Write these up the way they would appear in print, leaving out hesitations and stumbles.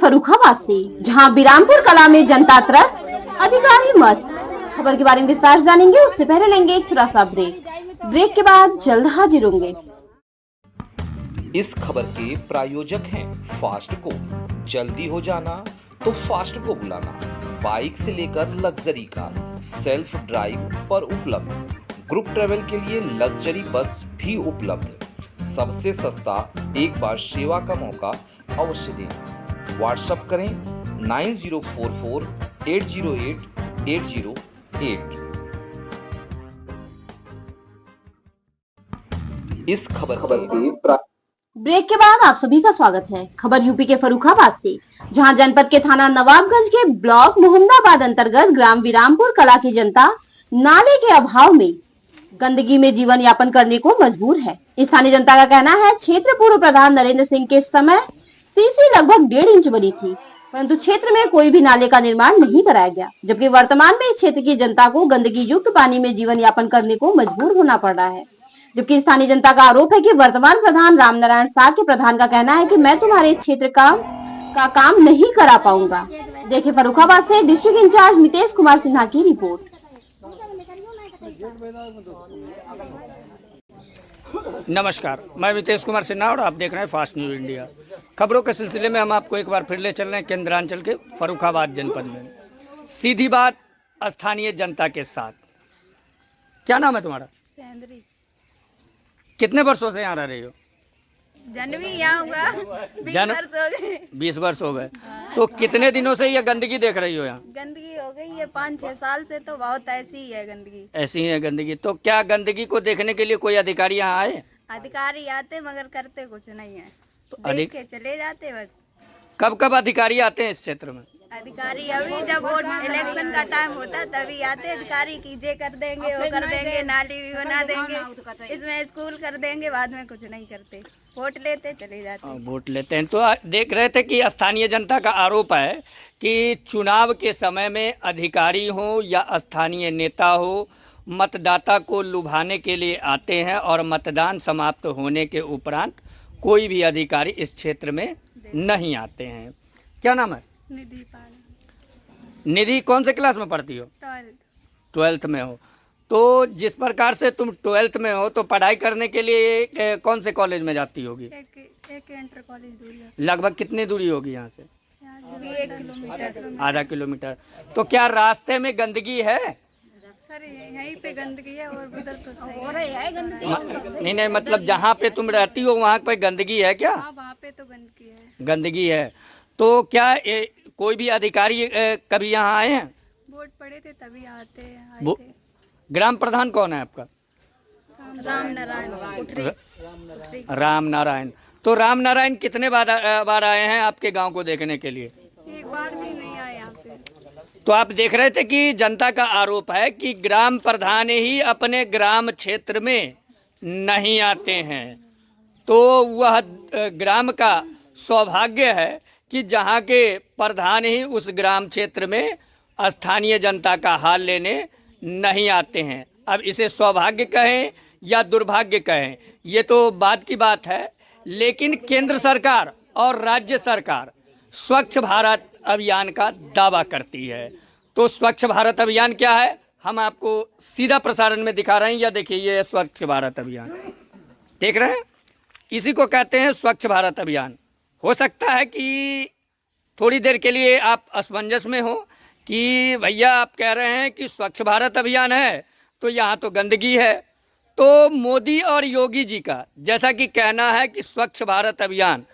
फर्रुखाबाद से, जहां बिरामपुर कला में जनता त्रस्त, अधिकारी मस्त। खबर के बारे में विस्तार जानेंगे, उससे पहले लेंगे एक छोटा सा ब्रेक के बाद जल्द हाजिर होंगे। इस खबर के प्रायोजक हैं फास्ट को। जल्दी हो जाना तो फास्ट को बुलाना। बाइक से लेकर लग्जरी कार, सेल्फ ड्राइव पर उपलब्ध। ग्रुप ट्रेवल के लिए लग्जरी बस भी उपलब्ध। सबसे सस्ता एक बार सेवा का मौका अवश्य दें। व्हाट्सएप करें 9044808808। इस खबर के ब्रेक के बाद आप सभी का स्वागत है। खबर यूपी के फर्रुखाबाद से, जहां जनपद के थाना नवाबगंज के ब्लॉक मोहम्मदाबाद अंतर्गत ग्राम बिरामपुर कला की जनता नाले के अभाव में गंदगी में जीवन यापन करने को मजबूर है। स्थानीय जनता का कहना है, क्षेत्र पूर्व प्रधान नरेंद्र सिंह के समय सीसी लगभग 1.5 इंच बनी थी, परंतु क्षेत्र में कोई भी नाले का निर्माण नहीं कराया गया, जबकि वर्तमान में इस क्षेत्र की जनता को गंदगी युक्त पानी में जीवन यापन करने को मजबूर होना पड़ रहा है। जबकि स्थानीय जनता का आरोप है कि वर्तमान प्रधान रामनारायण साह के प्रधान का कहना है कि मैं तुम्हारे क्षेत्र का काम नहीं करा पाऊंगा। देखिए फर्रुखाबाद से डिस्ट्रिक्ट इंचार्ज मितेश कुमार सिन्हा की रिपोर्ट। नमस्कार, मैं मितेश कुमार सिन्हा और आप देख रहे हैं फास्ट न्यूज इंडिया। खबरों के सिलसिले में हम आपको एक बार फिर ले चल रहे हैं केंद्रांचल के फर्रुखाबाद जनपद में। सीधी बात स्थानीय जनता के साथ। क्या नाम है तुम्हारा? सेंद्री। कितने वर्षों से यहाँ रह रही हो? जनवी यहाँ हुआ 20 वर्ष हो गए। 20 वर्ष हो गए। तो कितने दिनों से ये गंदगी देख रही हो यहाँ? गंदगी हो गई है 5-6 साल से, तो बहुत ऐसी ही है गंदगी। ऐसी ही है गंदगी। तो क्या गंदगी को देखने के लिए कोई अधिकारी यहाँ आए? अधिकारी आते मगर करते कुछ नहीं है, तो देख के चले जाते बस। कब कब अधिकारी आते हैं इस क्षेत्र में? अधिकारी अभी जब वोट इलेक्शन का टाइम होता तभी आते अधिकारी की जे कर देंगे, वो कर देंगे, नाली भी बना देंगे, इसमें स्कूल कर देंगे, बाद में कुछ नहीं करते, वोट लेते चले जाते हैं। वोट लेते हैं। तो देख रहे थे कि स्थानीय जनता का आरोप है कि चुनाव के समय में अधिकारी हो या स्थानीय नेता हो, मतदाता को लुभाने के लिए आते हैं और मतदान समाप्त होने के उपरांत कोई भी अधिकारी इस क्षेत्र में नहीं आते हैं। क्या नाम है? निधि। कौन से क्लास में पढ़ती हो? 12th में हो। तो जिस प्रकार से तुम 12th में हो तो पढ़ाई करने के लिए कौन से कॉलेज में जाती होगी? एक इंटर कॉलेज दूरी है। लगभग कितनी दूरी होगी यहाँ से? 1 किलोमीटर। आधा किलोमीटर। तो क्या रास्ते में गंदगी है? सर यहीं पे गंदगी है और उधर तो हो रही है गंदगी। नहीं, मतलब जहाँ पे तुम रहती हो वहाँ पे गंदगी है क्या? हाँ, वहाँ पे तो गंदगी है। गंदगी है। तो क्या कोई भी अधिकारी कभी यहाँ आए हैं? वोट पड़े थे तभी आए थे। ग्राम प्रधान कौन है आपका? राम नारायण। तो राम नारायण कितने बार आए हैं आपके गांव को देखने के लिए? एक बार भी नहीं आए यहाँ पे। तो आप देख रहे थे कि जनता का आरोप है कि ग्राम प्रधान ही अपने ग्राम क्षेत्र में नहीं आते हैं। तो वह ग्राम का सौभाग्य है कि जहाँ के प्रधान ही उस ग्राम क्षेत्र में स्थानीय जनता का हाल लेने नहीं आते हैं। अब इसे सौभाग्य कहें या दुर्भाग्य कहें, ये तो बात की बात है। लेकिन केंद्र सरकार और राज्य सरकार स्वच्छ भारत अभियान का दावा करती है। तो स्वच्छ भारत अभियान क्या है, हम आपको सीधा प्रसारण में दिखा रहे हैं। या देखिए, ये स्वच्छ भारत अभियान देख रहे हैं, इसी को कहते हैं स्वच्छ भारत अभियान। हो सकता है कि थोड़ी देर के लिए आप असमंजस में हो कि भैया आप कह रहे हैं कि स्वच्छ भारत अभियान है तो यहाँ तो गंदगी है। तो मोदी और योगी जी का जैसा कि कहना है कि स्वच्छ भारत अभियान,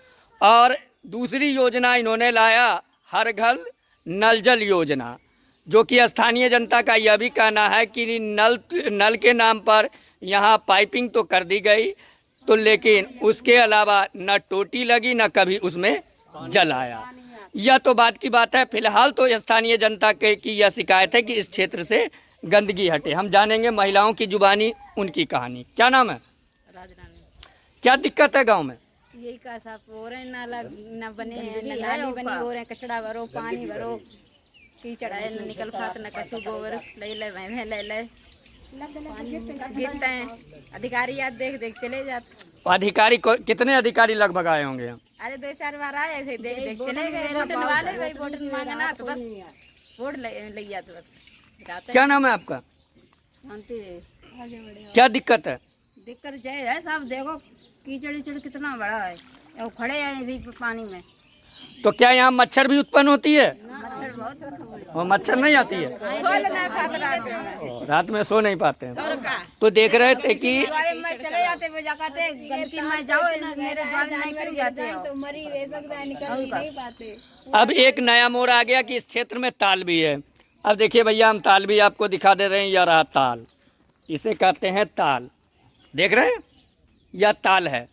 और दूसरी योजना इन्होंने लाया हर घर नल जल योजना, जो कि स्थानीय जनता का यह भी कहना है कि नल के नाम पर यहाँ पाइपिंग तो कर दी गई, तो लेकिन उसके अलावा न टोटी लगी न कभी उसमें जल आया। यह तो बात की बात है। फिलहाल तो स्थानीय जनता की यह शिकायत है कि इस क्षेत्र से गंदगी हटे। हम जानेंगे महिलाओं की जुबानी, उनकी कहानी। क्या नाम है? राजरानी। क्या दिक्कत है गांव में? यही का साफ हो रहे, नाला न बने हैं, न नाली बनी हो रहे हैं, कचड़ा भरो, पानी भरो, कीचड़ है, न निकल पात, न कछु गोबर ले भैंसे ले गिरते हैं। अधिकारी याद देख चले जाते। अधिकारी कितने अधिकारी लगभग आए होंगे यहाँ? अरे 2-4 बार आए थे, देख देख चले गए। वोट वाले भाई वोट मांगना तो बस वोट ले गया तो बस। क्या नाम है आपका? शांति आगे बढ़े। क्या दिक्कत है? दिक्कत जय है साहब, देखो कीचड़ कितना बड़ा है और खड़े हैं इसी पानी में। तो क्या यहाँ मच्छर भी उत्पन्न होती है? मच्छर बहुत और मच्छर नहीं आती है? रात में सो नहीं पाते हैं। तो देख रहे थे कि में चले जाते वो जाते गंदगी में जाओ, मेरे द्वार में नहीं क्यों जाते हो? तो मरी वे सकता है, निकल नहीं पाते। अब एक नया मोड़ आ गया कि इस क्षेत्र में ताल भी है। अब देखिए भैया, हम ताल भी आपको दिखा दे रहे हैं। यह रहा ताल, इसे कहते हैं ताल, देख रहे हैं, यह ताल है।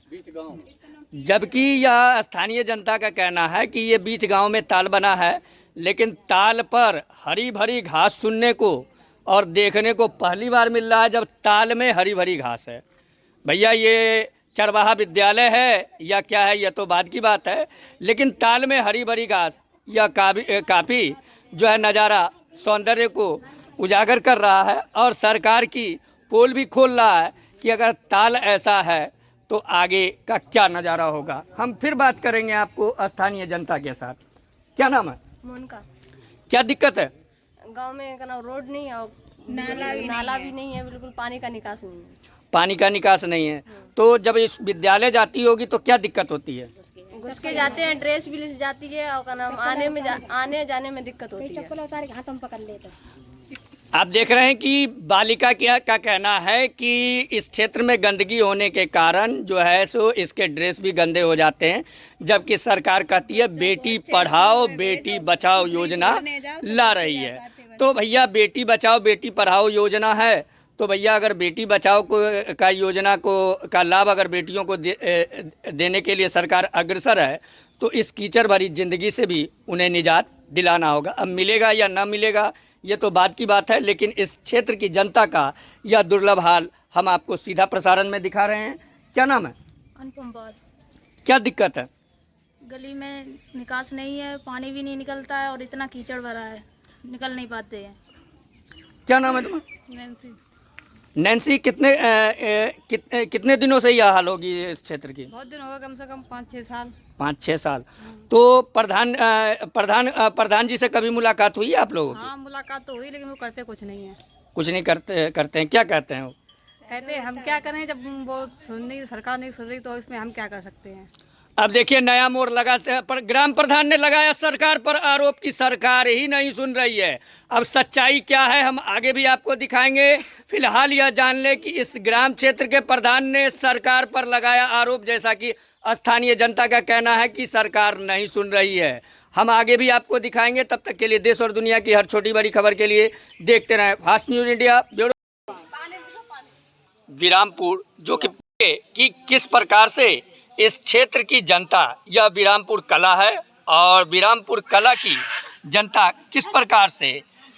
जबकि यह स्थानीय जनता का कहना है कि ये बीच गांव में ताल बना है, लेकिन ताल पर हरी भरी घास सुनने को और देखने को पहली बार मिल रहा है जब ताल में हरी भरी घास है। भैया ये चरवाहा विद्यालय है या क्या है, यह तो बाद की बात है, लेकिन ताल में हरी भरी घास यह काफ़ी जो है नज़ारा सौंदर्य को उजागर कर रहा है। और सरकार की पोल भी खोल रहा है कि अगर ताल ऐसा है तो आगे का क्या नज़ारा होगा। हम फिर बात करेंगे आपको स्थानीय जनता के साथ। क्या नाम है? उनका क्या दिक्कत है? गांव में का रोड नहीं है और नाला भी नहीं है, बिल्कुल पानी का निकास नहीं है। पानी का निकास नहीं है, तो जब इस विद्यालय जाती होगी तो क्या दिक्कत होती है? घुस के जाते हैं, ड्रेस भी ले जाती है और का नाम आने जाने में दिक्कत होती है। आप देख रहे हैं कि बालिका का कहना है कि इस क्षेत्र में गंदगी होने के कारण जो है सो इसके ड्रेस भी गंदे हो जाते हैं, जबकि सरकार कहती है बेटी पढ़ाओ बेटी बचाओ योजना ला रही है। तो भैया बेटी बचाओ बेटी पढ़ाओ योजना है, तो भैया अगर बेटी बचाओ का योजना का लाभ अगर बेटियों को देने के लिए सरकार अग्रसर है, तो इस कीचड़ भरी जिंदगी से भी उन्हें निजात दिलाना होगा। अब मिलेगा या ना मिलेगा ये तो बात की बात है, लेकिन इस क्षेत्र की जनता का यह दुर्लभ हाल हम आपको सीधा प्रसारण में दिखा रहे हैं। क्या नाम है? अनुपम बात। क्या दिक्कत है? गली में निकास नहीं है, पानी भी नहीं निकलता है और इतना कीचड़ भरा है, निकल नहीं पाते हैं। क्या नाम है तुम्हारा? नैन्सी। नैन्सी, कितने दिनों से यह हाल होगी इस क्षेत्र की? बहुत दिन हो गए, कम से कम 5-6 साल। 5-6 साल। तो प्रधान जी से कभी मुलाकात हुई है आप लोगों की? हाँ मुलाकात तो हुई, लेकिन वो करते कुछ नहीं है। कुछ नहीं करते हैं। क्या कहते हैं वो? कहते हम क्या करें, जब वो सरकार नहीं सुन रही तो इसमें हम क्या कर सकते हैं। अब देखिए नया मोड़ लगा, पर ग्राम प्रधान ने लगाया सरकार पर आरोप कि सरकार ही नहीं सुन रही है। अब सच्चाई क्या है हम आगे भी आपको दिखाएंगे। फिलहाल यह जान ले कि इस ग्राम क्षेत्र के प्रधान ने सरकार पर लगाया आरोप, जैसा कि स्थानीय जनता का कहना है कि सरकार नहीं सुन रही है। हम आगे भी आपको दिखाएंगे। तब तक के लिए देश और दुनिया की हर छोटी बड़ी खबर के लिए देखते रहें फास्ट न्यूज इंडिया ब्यूरो। विरामपुर जो कि किस प्रकार से इस क्षेत्र की जनता, यह विरामपुर कला है और विरामपुर कला की जनता किस प्रकार से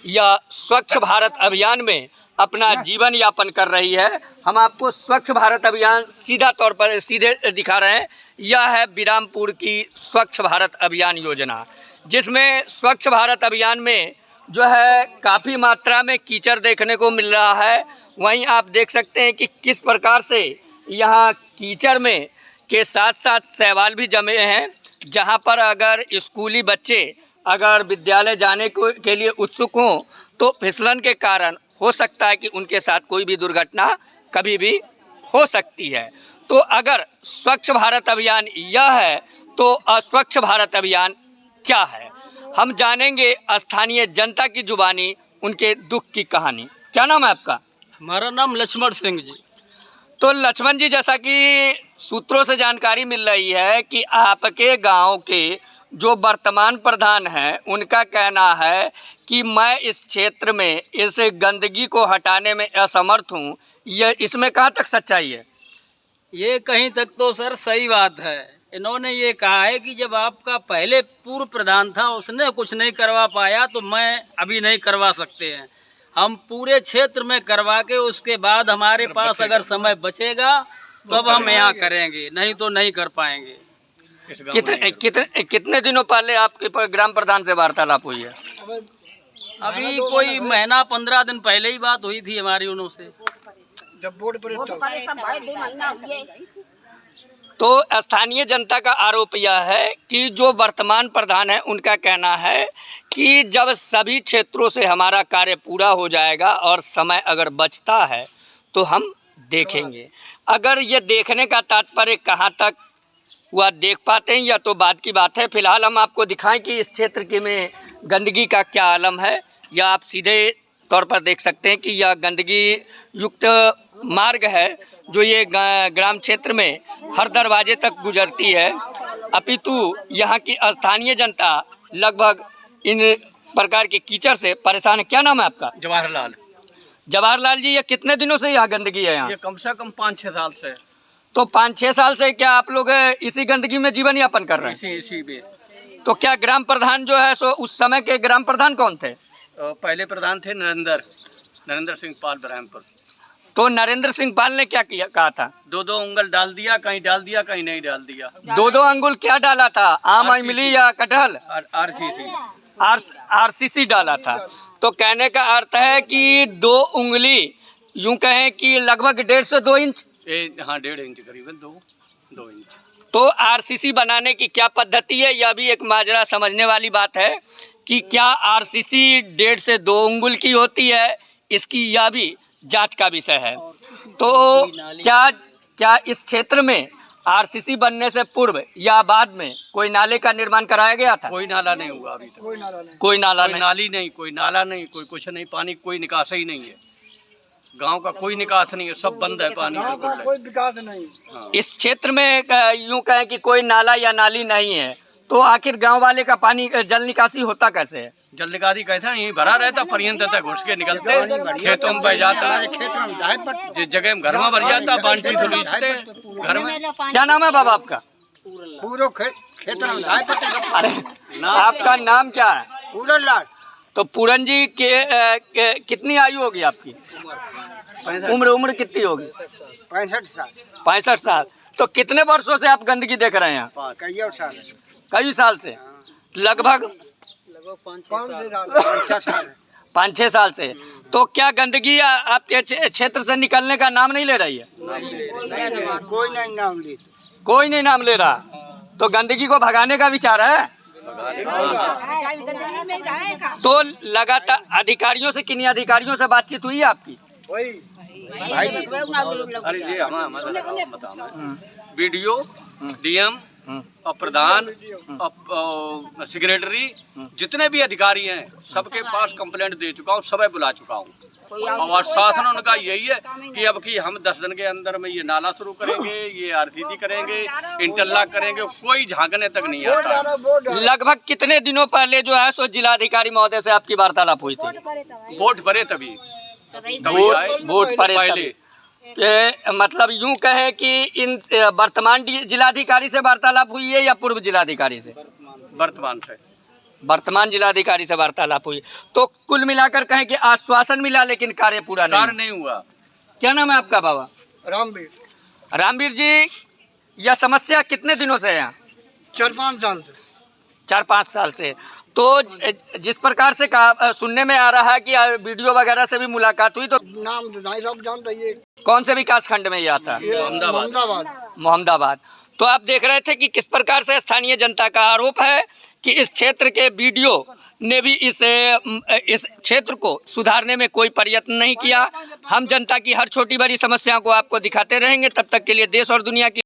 यह स्वच्छ भारत अभियान में अपना जीवन यापन कर रही है, हम आपको स्वच्छ भारत अभियान सीधे दिखा रहे हैं। यह है विरामपुर की स्वच्छ भारत अभियान योजना, जिसमें स्वच्छ भारत अभियान में जो है काफ़ी मात्रा में कीचड़ देखने को मिल रहा है। वहीं आप देख सकते हैं कि किस प्रकार से यहाँ कीचड़ में के साथ साथ शैवाल भी जमे हैं, जहाँ पर अगर स्कूली बच्चे अगर विद्यालय जाने के लिए उत्सुक हों तो फिसलन के कारण हो सकता है कि उनके साथ कोई भी दुर्घटना कभी भी हो सकती है। तो अगर स्वच्छ भारत अभियान यह है तो अस्वच्छ भारत अभियान क्या है, हम जानेंगे स्थानीय जनता की जुबानी उनके दुख की कहानी। क्या नाम है आपका? हमारा नाम लक्ष्मण सिंह जी। तो लक्ष्मण जी, जैसा कि सूत्रों से जानकारी मिल रही है कि आपके गांव के जो वर्तमान प्रधान हैं उनका कहना है कि मैं इस क्षेत्र में इस गंदगी को हटाने में असमर्थ हूं। यह इसमें कहां तक सच्चाई है? ये कहीं तक तो सर सही बात है। इन्होंने ये कहा है कि जब आपका पहले पूर्व प्रधान था उसने कुछ नहीं करवा पाया तो मैं अभी नहीं करवा सकते हैं। हम पूरे क्षेत्र में करवा के उसके बाद हमारे पास अगर समय बचेगा तो अब हम यहाँ करेंगे, नहीं तो नहीं कर पाएंगे। कितने दिनों पहले आपके ग्राम प्रधान से वार्तालाप हुई है? अभी कोई महीना 15 दिन पहले ही बात हुई थी हमारी उनसे। जब बोर्ड पर तो स्थानीय जनता का आरोप यह है कि जो वर्तमान प्रधान है उनका कहना है कि जब सभी क्षेत्रों से हमारा कार्य पूरा हो जाएगा और समय अगर बचता है तो हम देखेंगे। अगर ये देखने का तात्पर्य कहाँ तक वह देख पाते हैं या तो बाद की बात है। फिलहाल हम आपको दिखाएं कि इस क्षेत्र के में गंदगी का क्या आलम है, या आप सीधे तौर पर देख सकते हैं कि यह गंदगी युक्त मार्ग है जो ये ग्राम क्षेत्र में हर दरवाजे तक गुजरती है, अपितु यहाँ की स्थानीय जनता लगभग इन प्रकार के कीचड़ से परेशान है। क्या नाम है आपका? जवाहरलाल। जवाहरलाल जी, ये कितने दिनों से यहाँ गंदगी है? यहाँ ये कम से कम 5-6 साल से। तो 5-6 साल से क्या आप लोग इसी गंदगी में जीवन यापन कर रहे हैं? इसी में। तो क्या ग्राम प्रधान जो है सो उस समय के ग्राम प्रधान कौन थे? पहले प्रधान थे नरेंद्र सिंह पाल बरहमपुर। तो नरेंद्र सिंह पाल ने क्या किया कहा था? 2-2 उंगल डाल दिया, कहीं डाल दिया कहीं नहीं डाल दिया। 2-2 अंगुल क्या डाला था? आम, इमली या कटहल? आरसीसी डाला था। तो कहने का अर्थ है कि 2 उंगली, यूं कहें कि लगभग 1.5 से 2 इंच। हाँ, 1.5 इंच करीबन, 2 इंच। तो आरसीसी बनाने की क्या पद्धति है, यह भी एक माजरा समझने वाली बात है कि क्या आरसीसी 1.5 से 2 उंगल की होती है, इसकी यह भी जांच का विषय है। तो क्या इस क्षेत्र में आरसीसी बनने से पूर्व या बाद में कोई नाले का निर्माण कराया गया था? कोई नाला नहीं हुआ अभी तक। कोई नाला नहीं, कोई नाला नहीं, कोई कुछ नहीं, पानी कोई निकास ही नहीं है। गांव का कोई निकास नहीं है, सब बंद है, पानी बिल्कुल कोई विकास नहीं। हाँ। इस क्षेत्र में यूं कहें कि कोई नाला या नाली नहीं है, तो आखिर गांव वाले का पानी जल निकासी होता कैसे है? जल निकासी कहते हैं यहीं भरा रहता, पर्यंत तक घुस के निकलते, खेतों में बह जाता है, जिस जगह में घर में भर जाता, बाल्टी धुलीचते घर में। क्या नाम है बाबा आपका? पूरा खेत में अरे आपका नाम क्या है? पूरन लाल। तो पूरन जी के कितनी आयु होगी आपकी? उम्र कितनी होगी? 65 साल। 65 साल। तो कितने वर्षों से आप गंदगी देख रहे हैं? कई साल से। लगभग 5-6 साल से। तो क्या गंदगी आपके क्षेत्र से निकलने का नाम नहीं ले रही है? कोई नहीं नाम ले रहा। तो गंदगी को भगाने का विचार है? तो लगातार अधिकारियों से, किन्हीं अधिकारियों से बातचीत हुई है आपकी? अरे ये हमारा बताओ, बीडीओ, डीएम और प्रधान और सेक्रेटरी, जितने भी अधिकारी हैं सबके पास कंप्लेंट दे चुका हूँ, सबे बुला चुका हूँ। और शासन उनका यही है कि अब कि हम 10 दिन के अंदर में ये नाला शुरू करेंगे, ये आरसीसी करेंगे, इंटरलॉक करेंगे, कोई झांकने तक नहीं आता। लगभग कितने दिनों पहले जो है सो जिलाधिकारी महोदय से आपकी वार्तालाप हुई थी? वोट भरे तभी वोट पड़े पहले। मतलब यूं कहे कि इन वर्तमान जिलाधिकारी से वार्तालाप हुई है या पूर्व जिलाधिकारी से? वर्तमान जिलाधिकारी से वार्तालाप हुई। तो कुल मिलाकर कहें कि आश्वासन मिला लेकिन कार्य पूरा नहीं हुआ। क्या नाम है आपका बाबा? रामवीर। रामवीर जी, यह समस्या कितने दिनों से है यहाँ? 4-5 साल से। 4-5 साल से। तो जिस प्रकार से सुनने में आ रहा है कि वीडियो वगैरह से भी मुलाकात हुई, तो नाम सब जान रही है। कौन से विकास खंड में ये आता है? मोहम्मदाबाद। तो आप देख रहे थे कि किस प्रकार से स्थानीय जनता का आरोप है कि इस क्षेत्र के वीडियो ने भी इस क्षेत्र को सुधारने में कोई प्रयत्न नहीं किया। हम जनता की हर छोटी बड़ी समस्या को आपको दिखाते रहेंगे। तब तक के लिए देश और दुनिया की